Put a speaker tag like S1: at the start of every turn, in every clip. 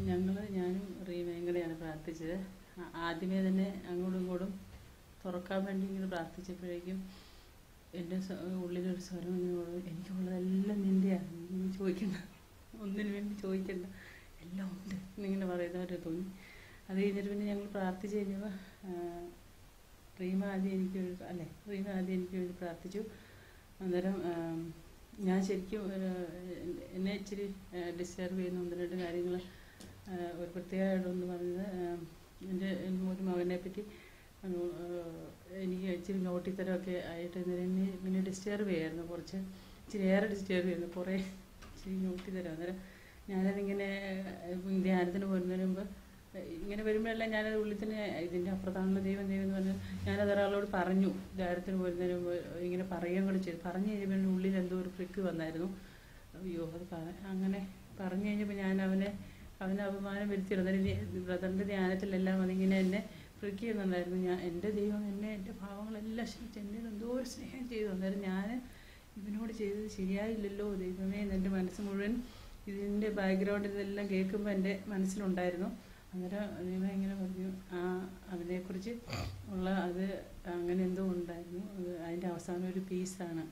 S1: ഞാനും റീമയും കൂടെയാണ് പ്രാർത്ഥിച്ചത്. ആദ്യമേ തന്നെ അങ്ങോട്ടും ഇങ്ങോട്ടും തുറക്കാൻ വേണ്ടി ഇങ്ങനെ പ്രാർത്ഥിച്ചപ്പോഴേക്കും എൻ്റെ ഉള്ളിലൊരു സ്വരം ഇങ്ങനെ, എനിക്കുള്ളതെല്ലാം നിൻ്റെയാണ്, നീ ചോദിക്കണ്ട, ഒന്നിനു വേണ്ടി ചോദിക്കണ്ട, എല്ലാം ഉണ്ട് എന്നിങ്ങനെ പറയുന്നവരെ തോന്നി. അത് കഴിഞ്ഞിട്ട് പിന്നെ ഞങ്ങൾ പ്രാർത്ഥിച്ച് കഴിഞ്ഞപ്പോൾ റീമ ആദ്യം എനിക്ക് വേണ്ടി പ്രാർത്ഥിച്ചു. അന്നേരം ഞാൻ ശരിക്കും എന്നെ ഇച്ചിരി ഡിസ്റ്റർബ് ചെയ്യുന്ന ഒന്ന് രണ്ട് കാര്യങ്ങൾ ഒരു പ്രത്യേകമായിട്ടൊന്ന് പറഞ്ഞത്, എൻ്റെ ഒരു മകനെ പറ്റി എനിക്ക് ഇച്ചിരി നോട്ടിത്തരമൊക്കെ ആയിട്ട് എന്നെ ഡിസ്റ്റർബ് ചെയ്യായിരുന്നു, ഇച്ചിരി ഏറെ ഡിസ്റ്റർബ് ചെയ്യുന്നു, കുറേ ഇച്ചിരി നോട്ടിത്തരം. അന്നേരം ഞാനതിങ്ങനെ ധ്യാനത്തിന് പോരുന്നതിന് മുമ്പ് ഇങ്ങനെ വരുമ്പോഴെല്ലാം ഞാനത് ഉള്ളിൽ തന്നെ ഇതിൻ്റെ അപ്പുറത്താണല്ലോ ദൈവം എന്ന് പറഞ്ഞാൽ ഞാനത് ഒരാളോട് പറഞ്ഞു. ധ്യാനത്തിന് പോരുന്നതിന് മുമ്പ് ഇങ്ങനെ പറയുകയും കൂടെ ചെയ്തു. പറഞ്ഞു കഴിഞ്ഞപ്പോൾ ഉള്ളിൽ എന്തോ ഒരു ക്ലിക്ക് വന്നായിരുന്നു. അയ്യോ, അത് അങ്ങനെ പറഞ്ഞു കഴിഞ്ഞപ്പോൾ ഞാൻ അവനെ അപമാനം വരുത്തിയിരുന്നു. അന്നേരം ബ്രദറിൻ്റെ ധ്യാനത്തിലെല്ലാം അതിങ്ങനെ എന്നെ ക്ലിക്ക് ചെയ്യുന്നുണ്ടായിരുന്നു. എൻ്റെ ദൈവം എൻ്റെ ഭാവങ്ങളെല്ലാം ക്ഷമിച്ച് എൻ്റെ എന്തോ ഒരു സ്നേഹം ചെയ്തു. അന്നേരം ഞാൻ ഇവനോട് ചെയ്തത് ശരിയായില്ലല്ലോ ദൈവമേ എൻ്റെ മനസ്സ് മുഴുവൻ ഇതിൻ്റെ ബാക്ക്ഗ്രൗണ്ട് ഇതെല്ലാം കേൾക്കുമ്പോൾ എൻ്റെ മനസ്സിലുണ്ടായിരുന്നു. അന്നേരം ദൈവം ഇങ്ങനെ പറഞ്ഞു, അതിനെക്കുറിച്ച് ഉള്ള അത് അങ്ങനെ എന്തോ ഉണ്ടായിരുന്നു, അതിൻ്റെ അവസാനം ഒരു പീസാണ്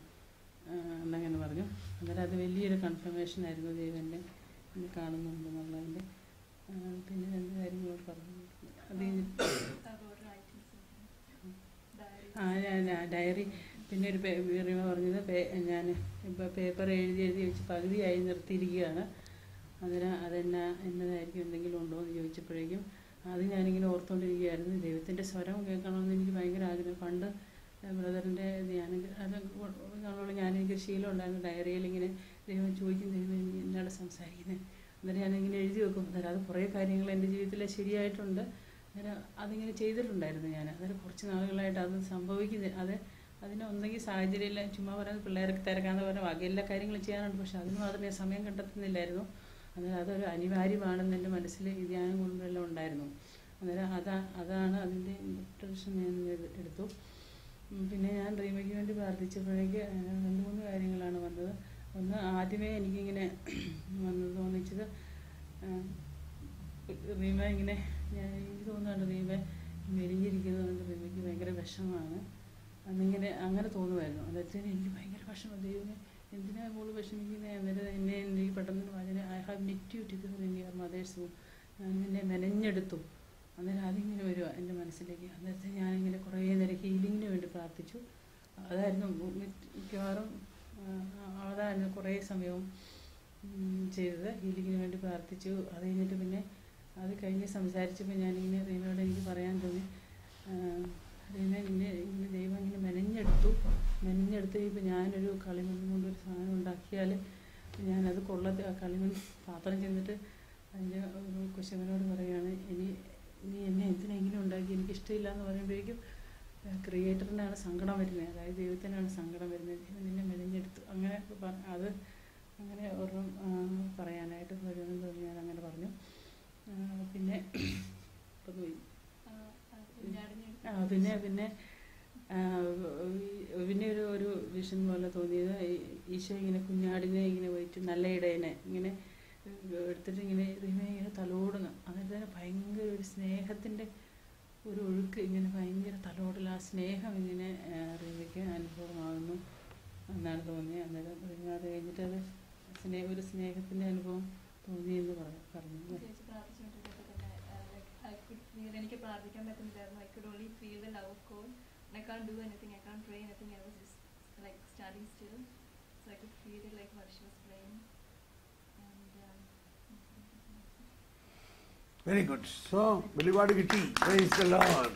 S1: എന്നങ്ങനെ പറഞ്ഞു. അന്നേരം അത് വലിയൊരു കൺഫർമേഷൻ ആയിരുന്നു. ദൈവം എന്നെ കാണുന്നുണ്ടെന്നുള്ളതിൻ്റെ. പിന്നെ രണ്ട് കാര്യങ്ങളോട് പറഞ്ഞു. അത് ഡയറി. പിന്നെ ഒരു പറഞ്ഞത് ഞാൻ ഇപ്പോൾ പേപ്പർ എഴുതി വെച്ച് പകുതിയായി നിർത്തിയിരിക്കുകയാണ്. അന്നേരം എന്നതായിരിക്കും എന്തെങ്കിലും ഉണ്ടോ എന്ന് ചോദിച്ചപ്പോഴേക്കും അത് ഞാനിങ്ങനെ ഓർത്തുകൊണ്ടിരിക്കുകയായിരുന്നു. ദൈവത്തിൻ്റെ സ്വരം കേൾക്കണമെന്ന് എനിക്ക് ഭയങ്കര ആഗ്രഹം. പണ്ട് ബ്രദറിൻ്റെ ഞാനെനിക്ക് ശീലം ഉണ്ടായിരുന്നു, ഡയറിയിൽ ഇങ്ങനെ ദൈവം ചോദിക്കും, ദൈവം എന്നോട് സംസാരിക്കുന്നത്. അന്നേരം ഞാനിങ്ങനെ എഴുതി വെക്കും. അന്നേരം അത് കുറേ കാര്യങ്ങൾ എൻ്റെ ജീവിതത്തിൽ ശരിയായിട്ടുണ്ട്. അന്നേരം അതിങ്ങനെ ചെയ്തിട്ടുണ്ടായിരുന്നു ഞാൻ. അന്നേരം കുറച്ച് നാളുകളായിട്ട് അത് സംഭവിക്കുന്നത് അതിന് ഒന്നെങ്കിൽ സാഹചര്യമില്ല, ചുമ്മാ പറയുന്നത് പിള്ളേർക്ക് തിരക്കാന്ന് പറഞ്ഞാൽ ബാക്കി എല്ലാ കാര്യങ്ങളും ചെയ്യാനുണ്ട്. പക്ഷെ അതിന് മാത്രമേ സമയം കണ്ടെത്തുന്നില്ലായിരുന്നു. അന്നേരം അതൊരു അനിവാര്യമാണെന്ന് എൻ്റെ മനസ്സിൽ ഈ ധ്യാനം കൊണ്ടെല്ലാം ഉണ്ടായിരുന്നു. അന്നേരം അതാണ് അതിൻ്റെ ഇൻട്രഡക്ഷൻ ഞാൻ എടുത്തു. പിന്നെ ഞാൻ റീമയ്ക്ക് വേണ്ടി പ്രാർത്ഥിച്ചപ്പോഴേക്ക് 2-3 കാര്യങ്ങളാണ് വന്നത്. ഒന്ന്, ആദ്യമേ എനിക്കിങ്ങനെ തോന്നിച്ചത് റീമ ഇങ്ങനെ എനിക്ക് തോന്നുന്നുണ്ട് റീമ മെലിഞ്ഞിരിക്കുന്നത് റീമയ്ക്ക് ഭയങ്കര വിഷമമാണ് അങ്ങനെ തോന്നുമായിരുന്നു. അന്നേരത്തേന് എനിക്ക് ഭയങ്കര വിഷമം, ദൈവമേ എന്തിനാ മോള് വിഷമിക്കുന്നത്? അന്നേരം എനിക്ക് പെട്ടെന്ന് പറഞ്ഞ് I have knit U together in your mother's room, ഞാൻ നിന്നെ മെനഞ്ഞെടുത്തു. അന്നേരം അതിങ്ങനെ വരുക എൻ്റെ മനസ്സിലേക്ക്. അന്നേരത്തെ ഞാനിങ്ങനെ കുറേ നേരം ഹീലിങ്ങിന് വേണ്ടി പ്രാർത്ഥിച്ചു. അതായിരുന്നു മിക്കവാറും അതായിരുന്നു കുറേ സമയവും ചെയ്തത്. ഹീലിങ്ങിന് വേണ്ടി പ്രാർത്ഥിച്ചു. അത് കഴിഞ്ഞിട്ട് പിന്നെ അത് കഴിഞ്ഞ് സംസാരിച്ചപ്പോൾ ഞാനിങ്ങനെ റീമയോട് എനിക്ക് പറയാൻ തോന്നി, റീമ ഇങ്ങനെ ദൈവം ഇങ്ങനെ മെനഞ്ഞെടുത്ത് ഇപ്പോൾ ഞാനൊരു കളിമൺ കൊണ്ടൊരു സാധനം ഉണ്ടാക്കിയാൽ ഞാനത് കളിമൺ പാത്രം ചെന്നിട്ട് അതിൻ്റെ ഒരു കുശവനോട് പറയുകയാണ്, നീ എന്നെ എന്തിനാ ഇങ്ങനെ ഉണ്ടാക്കി, എനിക്കിഷ്ടമില്ല എന്ന് പറയുമ്പോഴേക്കും ക്രിയേറ്ററിനാണ് സങ്കടം വരുന്നത്, അതായത് ദൈവത്തിനാണ് സങ്കടം വരുന്നത്. നിന്നെ മെനഞ്ഞെടുത്തു അത് അങ്ങനെ ഒരെണ്ണം പറയാനായിട്ട് വരുമെന്ന് തോന്നി. ഞാൻ അങ്ങനെ പറഞ്ഞു. പിന്നെ പോയി പിന്നെ ഒരു വിഷൻ പോലെ തോന്നിയത്, ഈശോ ഇങ്ങനെ കുഞ്ഞാടിനെ ഇങ്ങനെ വെച്ച് നല്ല ഇടയനെ ഇങ്ങനെ എടുത്തിട്ട് ഇങ്ങനെ ഇങ്ങനെ തലോടുന്നു. അതായത് തന്നെ ഭയങ്കര ഒരു സ്നേഹത്തിൻ്റെ ഒരു ഒഴുക്ക്, ഇങ്ങനെ ഭയങ്കര തലോടൽ, ആ സ്നേഹം ഇങ്ങനെ റീമയ്ക്ക് അനുഭവമാകുന്നു എന്നാണ് തോന്നിയത്. അന്നേരം അത് കഴിഞ്ഞിട്ട് അത് ഒരു സ്നേഹത്തിൻ്റെ അനുഭവം തോന്നിയെന്ന് പറഞ്ഞു.
S2: എനിക്ക് പ്രാർത്ഥിക്കാൻ പറ്റുന്നില്ലായിരുന്നു. I could only feel the love of God. I can't do anything. I can't pray anything. I was just like standing still, so I could feel it like what she was praying. And
S3: very good. So, Bilibadu Gitti, praise the Lord.